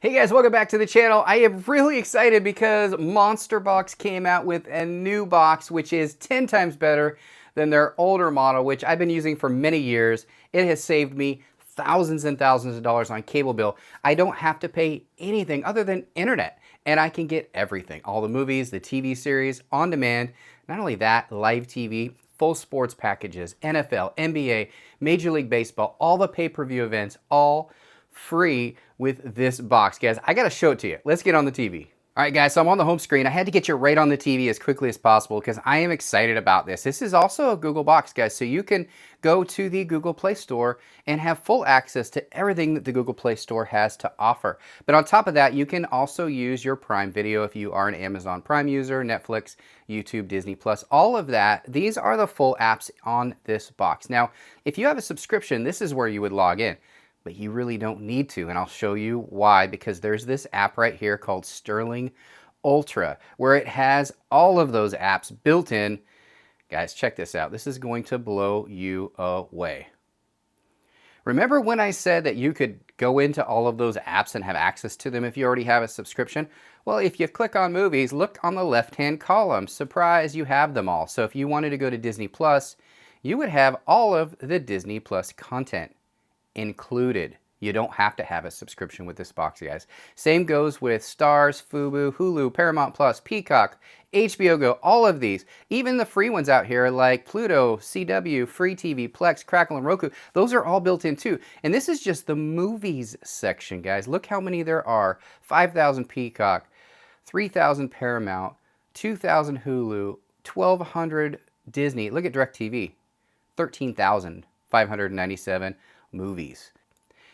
Hey guys, welcome back to the channel. I am really excited because Monsterbox came out with a new box which is 10 times better than their older model, which I've been using for many years. It has saved me thousands and thousands of dollars on cable bill. I don't have to pay anything other than internet, and I can get everything. All the movies, the TV series, on demand. Not only that, live TV, full sports packages, NFL, NBA, Major League Baseball, all the pay-per-view events, all free with this box. Guys, I gotta show it to you. Let's get on the TV. All right, guys, so I'm on the home screen. I had to get you right on the TV as quickly as possible because I am excited about this. This is also a Google box, guys, so you can go to the Google Play Store and have full access to everything that the Google Play Store has to offer. But on top of that, you can also use your Prime Video if you are an Amazon Prime user, Netflix, YouTube, Disney Plus, all of that. These are the full apps on this box. Now, if you have a subscription, this is where you would log in. But you really don't need to, and I'll show you why, because there's this app right here called Sterling Ultra, where it has all of those apps built in. Guys, check this out. This is going to blow you away. Remember when I said that you could go into all of those apps and have access to them if you already have a subscription? Well, if you click on movies, look on the left-hand column. Surprise, you have them all. So if you wanted to go to Disney Plus, you would have all of the Disney Plus content included. You don't have to have a subscription with this box, guys. Same goes with Stars, Fubo, Hulu, Paramount Plus, Peacock, HBO Go, all of these. Even the free ones out here like Pluto, CW, Free TV, Plex, Crackle, and Roku. Those are all built in too. And this is just the movies section, guys. Look how many there are. 5,000 Peacock, 3,000 Paramount, 2,000 Hulu, 1,200 Disney. Look at DirecTV, 13,597 movies.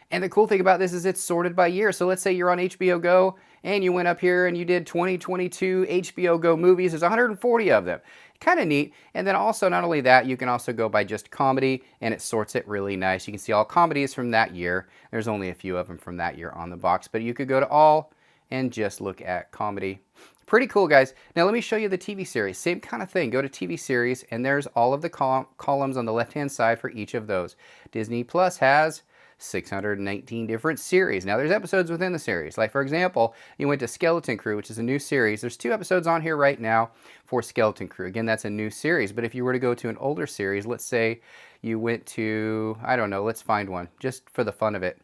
And the cool thing about this is it's sorted by year. So let's say you're on HBO Go and you went up here and you did 2022 HBO Go movies. There's 140 of them. Kind of neat. And then also, not only that, you can also go by just comedy, and it sorts it really nice. You can see all comedies from that year. There's only a few of them from that year on the box, but you could go to all and just look at comedy. Pretty cool, guys. Now let me show you the TV series. Same kind of thing. Go to TV series, and there's all of the columns on the left-hand side for each of those. Disney Plus has 619 different series. Now there's episodes within the series. Like for example, you went to Skeleton Crew, which is a new series. There's 2 episodes on here right now for Skeleton Crew. Again, that's a new series. But if you were to go to an older series, let's say you went to, I don't know, let's find one just for the fun of it.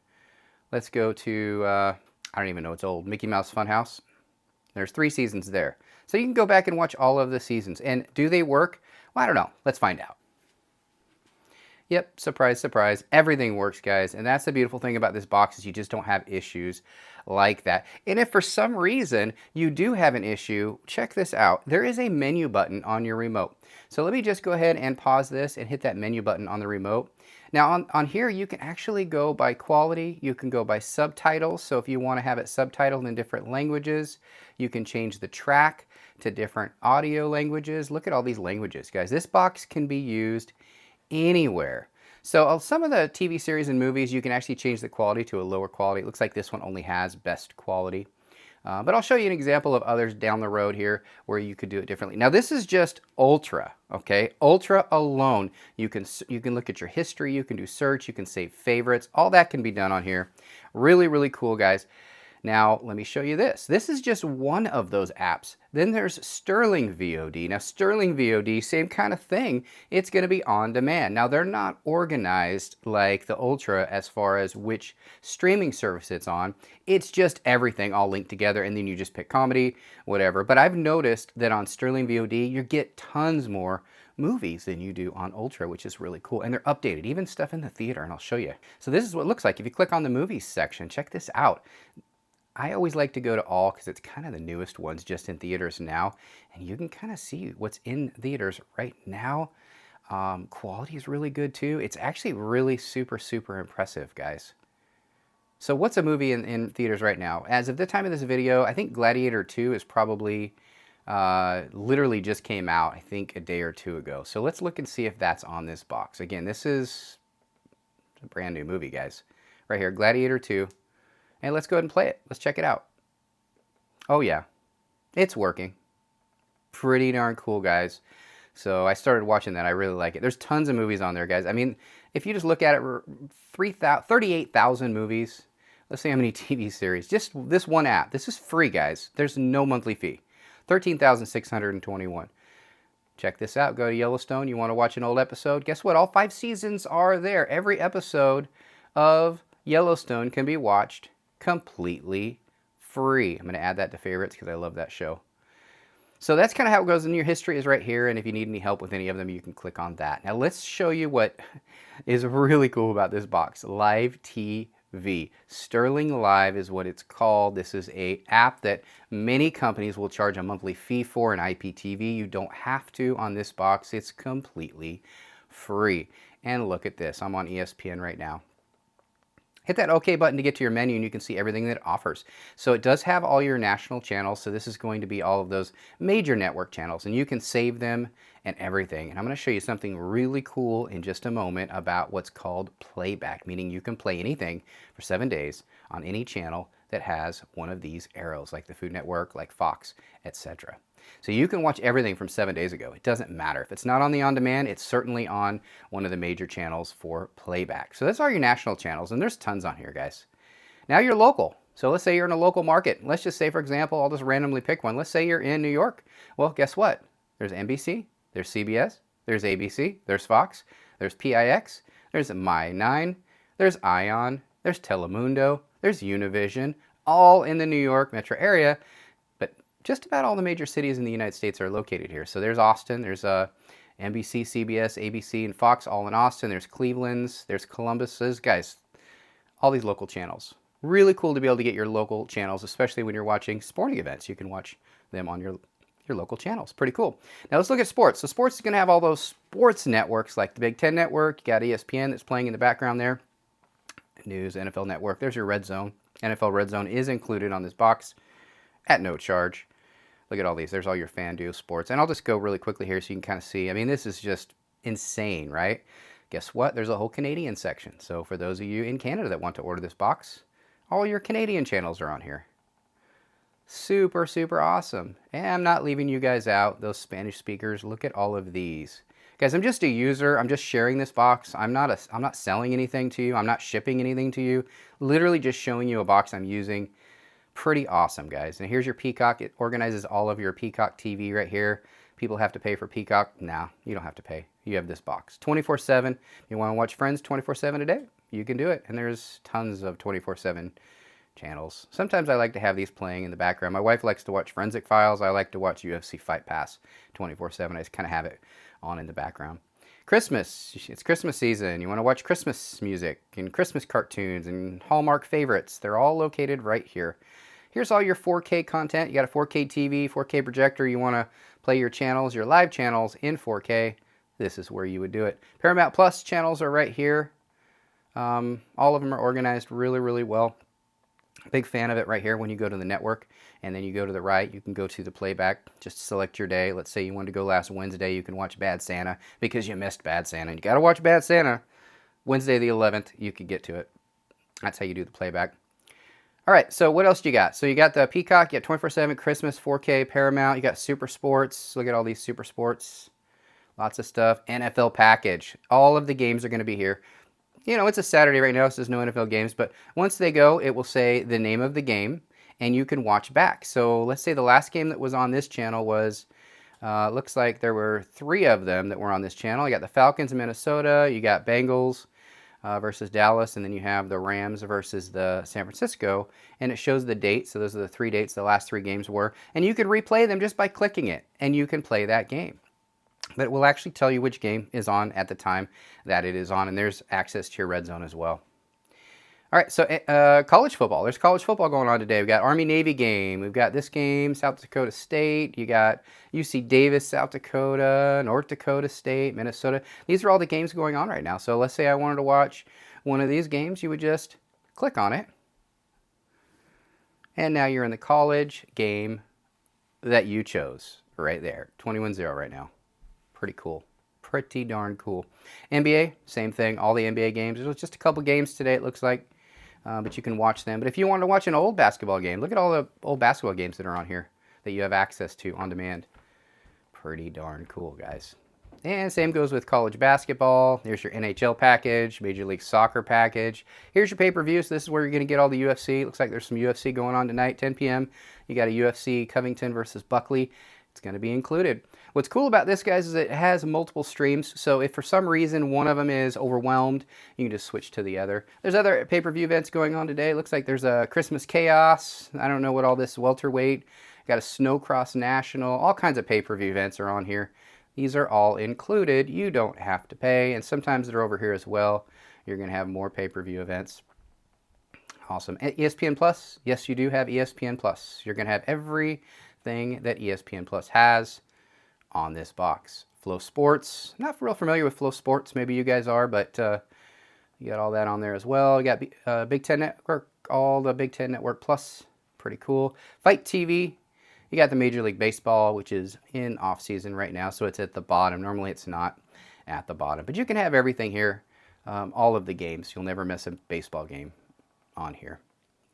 Let's go to, I don't even know, it's old, Mickey Mouse Funhouse. There's 3 seasons there. So you can go back and watch all of the seasons. And do they work? Well, I don't know. Let's find out. Yep, surprise, surprise. Everything works, guys. And that's the beautiful thing about this box is you just don't have issues like that. And if for some reason you do have an issue, check this out. There is a menu button on your remote. So let me just go ahead and pause this and hit that menu button on the remote. Now on here, you can actually go by quality. You can go by subtitles. So if you want to have it subtitled in different languages, you can change the track to different audio languages. Look at all these languages, guys. This box can be used anywhere. So some of the TV series and movies, you can actually change the quality to a lower quality. It looks like this one only has best quality. But I'll show you an example of others down the road here where you could do it differently. Now this is just Ultra, okay? Ultra alone. You can look at your history, you can do search, you can save favorites. All that can be done on here. Really, really cool, guys. Now, let me show you this. This is just one of those apps. Then there's Sterling VOD. Now, Sterling VOD, same kind of thing. It's going to be on demand. Now, they're not organized like the Ultra as far as which streaming service it's on. It's just everything all linked together, and then you just pick comedy, whatever. But I've noticed that on Sterling VOD, you get tons more movies than you do on Ultra, which is really cool. And they're updated, even stuff in the theater, and I'll show you. So this is what it looks like. If you click on the movies section, check this out. I always like to go to all because it's kind of the newest ones just in theaters now. And you can kind of see what's in theaters right now. Quality is really good too. It's actually really super, super impressive, guys. So what's a movie in theaters right now? As of the time of this video, I think Gladiator 2 is probably literally just came out, I think a day or 2 ago. So let's look and see if that's on this box. Again, this is a brand new movie, guys. Right here, Gladiator 2. And let's go ahead and play it. Let's check it out. Oh yeah, it's working. Pretty darn cool, guys. So I started watching that. I really like it. There's tons of movies on there, guys. I mean, if you just look at it, 38,000 movies. Let's see how many TV series. Just this one app. This is free, guys. There's no monthly fee. 13,621. Check this out. Go to Yellowstone. You want to watch an old episode? Guess what? All 5 seasons are there. Every episode of Yellowstone can be watched completely free. I'm going to add that to favorites because I love that show. So that's kind of how it goes. And your history is right here. And if you need any help with any of them, you can click on that. Now let's show you what is really cool about this box. Live TV. Sterling Live is what it's called. This is an app that many companies will charge a monthly fee for an IPTV. You don't have to on this box. It's completely free. And look at this. I'm on ESPN right now. Hit that OK button to get to your menu and you can see everything that it offers. So it does have all your national channels. So this is going to be all of those major network channels and you can save them and everything. And I'm going to show you something really cool in just a moment about what's called playback, meaning you can play anything for 7 days on any channel that has one of these arrows, like the Food Network, like Fox, etc. So you can watch everything from 7 days ago. It doesn't matter. If it's not on the on-demand, it's certainly on one of the major channels for playback. So that's all your national channels, and there's tons on here, guys. Now you're local. So let's say you're in a local market. Let's just say, for example, I'll just randomly pick one. Let's say you're in New York. Well, guess what? There's NBC, there's CBS, there's ABC, there's Fox, there's PIX, there's My9, there's Ion, there's Telemundo, there's Univision, all in the New York metro area. Just about all the major cities in the United States are located here. So there's Austin, there's NBC, CBS, ABC, and Fox all in Austin. There's Cleveland's, there's Columbus's. Guys, all these local channels. Really cool to be able to get your local channels, especially when you're watching sporting events. You can watch them on your local channels. Pretty cool. Now let's look at sports. So sports is going to have all those sports networks like the Big Ten Network. You got ESPN that's playing in the background there. News, NFL Network. There's your Red Zone. NFL Red Zone is included on this box at no charge. Look at all these. There's all your FanDuel sports. And I'll just go really quickly here so you can kind of see. I mean, this is just insane, right? Guess what? There's a whole Canadian section. So for those of you in Canada that want to order this box, all your Canadian channels are on here. Super, super awesome. And I'm not leaving you guys out, those Spanish speakers. Look at all of these. Guys, I'm just a user. I'm just sharing this box. I'm not selling anything to you. I'm not shipping anything to you. Literally just showing you a box I'm using. Pretty awesome, guys. And here's your Peacock. It organizes all of your Peacock TV right here. People have to pay for Peacock. No, you don't have to pay. You have this box. 24/7. You want to watch Friends 24/7 a day? You can do it. And there's tons of 24/7 channels. Sometimes I like to have these playing in the background. My wife likes to watch Forensic Files. I like to watch UFC Fight Pass 24/7. I just kind of have it on in the background. Christmas. It's Christmas season. You want to watch Christmas music and Christmas cartoons and Hallmark favorites. They're all located right here. Here's all your 4K content. You got a 4K TV, 4K projector. You want to play your channels, your live channels in 4K. This is where you would do it. Paramount Plus channels are right here. All of them are organized really, really well. Big fan of it right here when you go to the network. And then you go to the right, you can go to the playback. Just select your day. Let's say you wanted to go last Wednesday. You can watch Bad Santa because you missed Bad Santa. You got to watch Bad Santa. Wednesday the 11th, you could get to it. That's how you do the playback. All right, so what else do you got? So you got the Peacock, you got 24/7 Christmas, 4K, Paramount. You got Super Sports. Look at all these Super Sports. Lots of stuff. NFL package. All of the games are going to be here. You know, it's a Saturday right now, so there's no NFL games. But once they go, it will say the name of the game, and you can watch back. So let's say the last game that was on this channel was, looks like there were 3 of them that were on this channel. You got the Falcons in Minnesota. You got Bengals versus Dallas, and then you have the Rams versus the San Francisco, and it shows the dates. So those are the 3 dates the last 3 games were, and you can replay them just by clicking it, and you can play that game. But it will actually tell you which game is on at the time that it is on, and there's access to your red zone as well. All right, so college football. There's college football going on today. We've got Army-Navy game. We've got this game, South Dakota State. You got UC Davis, South Dakota, North Dakota State, Minnesota. These are all the games going on right now. So let's say I wanted to watch one of these games. You would just click on it. And now you're in the college game that you chose right there. 21-0 right now. Pretty cool. Pretty darn cool. NBA, same thing. All the NBA games. There's just a couple games today, it looks like. But you can watch them. But if you want to watch an old basketball game, look at all the old basketball games that are on here that you have access to on demand. Pretty darn cool, guys. And same goes with college basketball. There's your NHL package, Major League Soccer package. Here's your pay-per-view. So this is where you're going to get all the UFC. Looks like there's some UFC going on tonight, 10 p.m. You got a UFC Covington versus Buckley. It's going to be included. What's cool about this, guys, is it has multiple streams. So if for some reason one of them is overwhelmed, you can just switch to the other. There's other pay-per-view events going on today. It looks like there's a Christmas Chaos. I don't know what all this welterweight. Got a Snowcross National. All kinds of pay-per-view events are on here. These are all included. You don't have to pay. And sometimes they're over here as well. You're going to have more pay-per-view events. Awesome. ESPN Plus. Yes, you do have ESPN Plus. You're going to have everything that ESPN Plus has on this box. Flow Sports. Not real familiar with Flow Sports. Maybe you guys are, but you got all that on there as well. You got Big Ten Network, all the Big Ten Network Plus. Pretty cool. Fight TV. You got the Major League Baseball, which is in off season right now, so it's at the bottom. Normally it's not at the bottom, but you can have everything here. All of the games. You'll never miss a baseball game on here.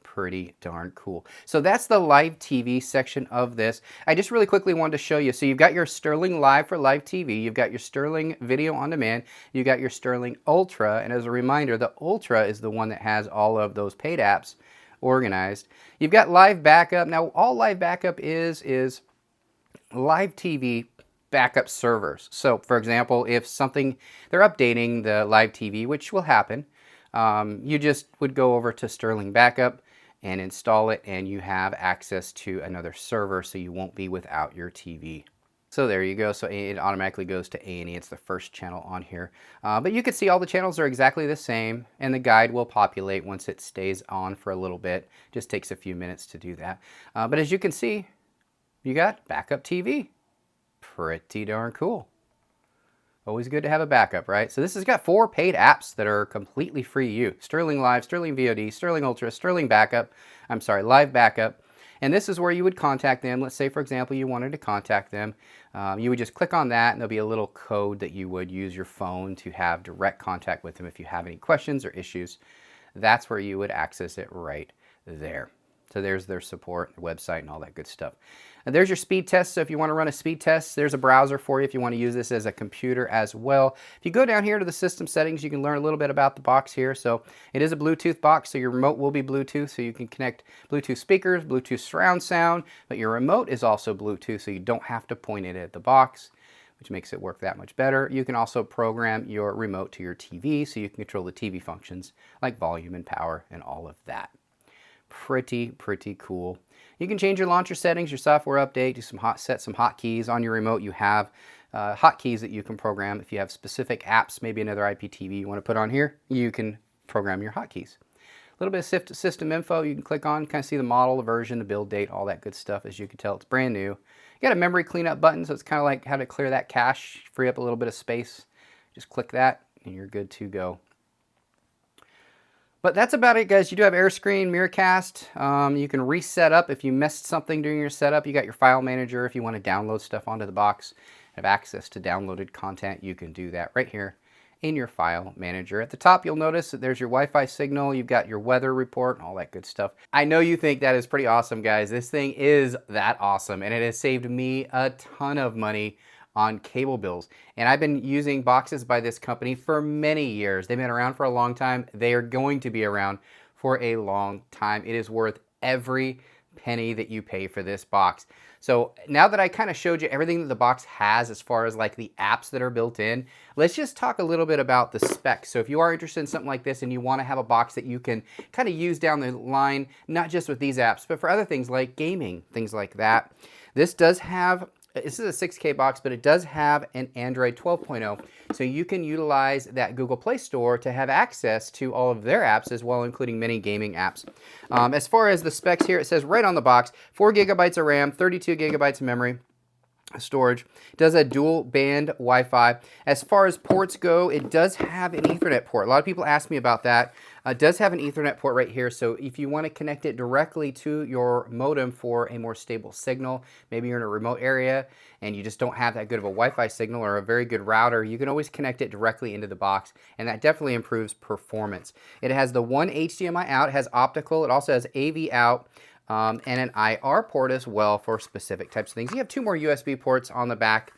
Pretty darn cool. So that's the live TV section of this. I just really quickly wanted to show you. So you've got your Sterling Live for live TV. You've got your Sterling Video on Demand. You got your Sterling Ultra. And as a reminder, the Ultra is the one that has all of those paid apps organized. You've got live backup. Now, all live backup is live TV backup servers. So, for example, if they're updating the live TV, which will happen, you just would go over to Sterling Backup and install it, and you have access to another server, so you won't be without your TV. So there you go. So it automatically goes to A&E. It's the first channel on here. But you can see all the channels are exactly the same, and the guide will populate once it stays on for a little bit. Just takes a few minutes to do that. But as you can see, you got backup TV. Pretty darn cool. Always good to have a backup, right? So this has got 4 paid apps that are completely free to use. Sterling Live, Sterling VOD, Sterling Ultra, Sterling Backup. I'm sorry, Live Backup. And this is where you would contact them. Let's say, for example, you wanted to contact them. You would just click on that, and there'll be a little code that you would use your phone to have direct contact with them if you have any questions or issues. That's where you would access it right there. So there's their support, their website, and all that good stuff. And there's your speed test. So if you want to run a speed test, there's a browser for you if you want to use this as a computer as well. If you go down here to the system settings, you can learn a little bit about the box here. So it is a Bluetooth box, so your remote will be Bluetooth, so you can connect Bluetooth speakers, Bluetooth surround sound, but your remote is also Bluetooth, so you don't have to point it at the box, which makes it work that much better. You can also program your remote to your TV, so you can control the TV functions like volume and power and all of that. Pretty cool. You can change your launcher settings, your software update, set some hotkeys on your remote. You have hotkeys that you can program. If you have specific apps, maybe another IPTV you want to put on here, you can program your hotkeys. A little bit of system info you can click on, kind of see the model, the version, the build date, all that good stuff. As you can tell, it's brand new. You got a memory cleanup button, so it's kind of like how to clear that cache, free up a little bit of space. Just click that and you're good to go. But that's about it, guys. You do have AirScreen, Miracast. You can reset up if you missed something during your setup. You got your file manager if you want to download stuff onto the box. Have access to downloaded content. You can do that right here in your file manager. At the top, you'll notice that there's your Wi-Fi signal. You've got your weather report and all that good stuff. I know you think that is pretty awesome, guys. This thing is that awesome, and it has saved me a ton of money on cable bills. And I've been using boxes by this company for many years. They've been around for a long time. They are going to be around for a long time. It is worth every penny that you pay for this box. So now that I kind of showed you everything that the box has as far as like the apps that are built in, let's just talk a little bit about the specs. So if you are interested in something like this and you want to have a box that you can kind of use down the line, not just with these apps, but for other things like gaming, things like that, this is a 6K box, but it does have an Android 12.0, so you can utilize that Google Play Store to have access to all of their apps as well, including many gaming apps. As far as the specs here, it says right on the box, 4 gigabytes of RAM, 32 gigabytes of memory storage. It does a dual band Wi-Fi. As far as ports go, it does have an Ethernet port. A lot of people ask me about that. It does have an Ethernet port right here, so if you want to connect it directly to your modem for a more stable signal, maybe you're in a remote area and you just don't have that good of a Wi-Fi signal or a very good router, you can always connect it directly into the box, and that definitely improves performance. It has the one HDMI out, it has optical, it also has AV out, and an IR port as well for specific types of things. You have 2 more USB ports on the back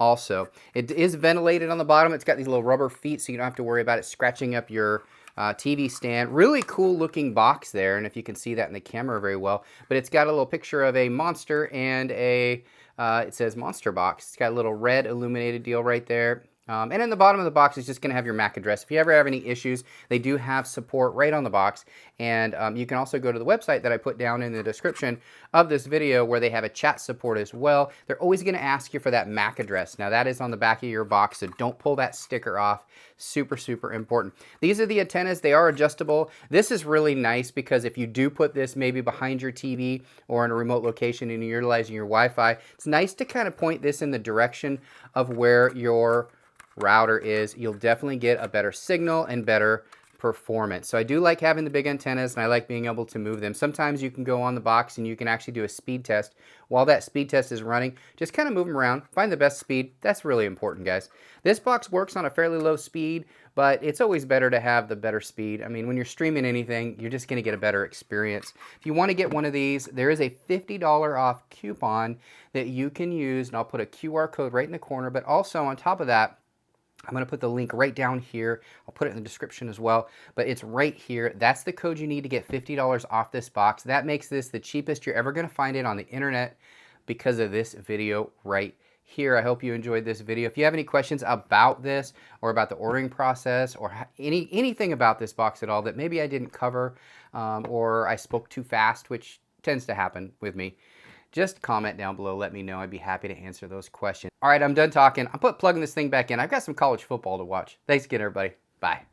also. It is ventilated on the bottom. It's got these little rubber feet, so you don't have to worry about it scratching up your TV stand. Really cool looking box there, and if you can see that in the camera very well. But it's got a little picture of a monster and a, it says Monsterbox. It's got a little red illuminated deal right there. And in the bottom of the box is just going to have your MAC address. If you ever have any issues, they do have support right on the box. And you can also go to the website that I put down in the description of this video where they have a chat support as well. They're always going to ask you for that MAC address. Now that is on the back of your box, so don't pull that sticker off. Super, super important. These are the antennas. They are adjustable. This is really nice because if you do put this maybe behind your TV or in a remote location and you're utilizing your Wi-Fi, it's nice to kind of point this in the direction of where your router is. You'll definitely get a better signal and better performance. So I do like having the big antennas, and I like being able to move them. Sometimes you can go on the box and you can actually do a speed test. While that speed test is running, just kind of move them around, find the best speed. That's really important, guys. This box works on a fairly low speed, but it's always better to have the better speed. I mean, when you're streaming anything, you're just going to get a better experience. If you want to get one of these, there is a $50 off coupon that you can use, and I'll put a QR code right in the corner, but also on top of that, I'm going to put the link right down here. I'll put it in the description as well, but it's right here. That's the code you need to get $50 off this box. That makes this the cheapest you're ever going to find it on the internet because of this video right here. I hope you enjoyed this video. If you have any questions about this or about the ordering process or anything about this box at all that maybe I didn't cover or I spoke too fast, which tends to happen with me, just comment down below, let me know. I'd be happy to answer those questions. All right, I'm done talking. I'm plugging this thing back in. I've got some college football to watch. Thanks again, everybody. Bye.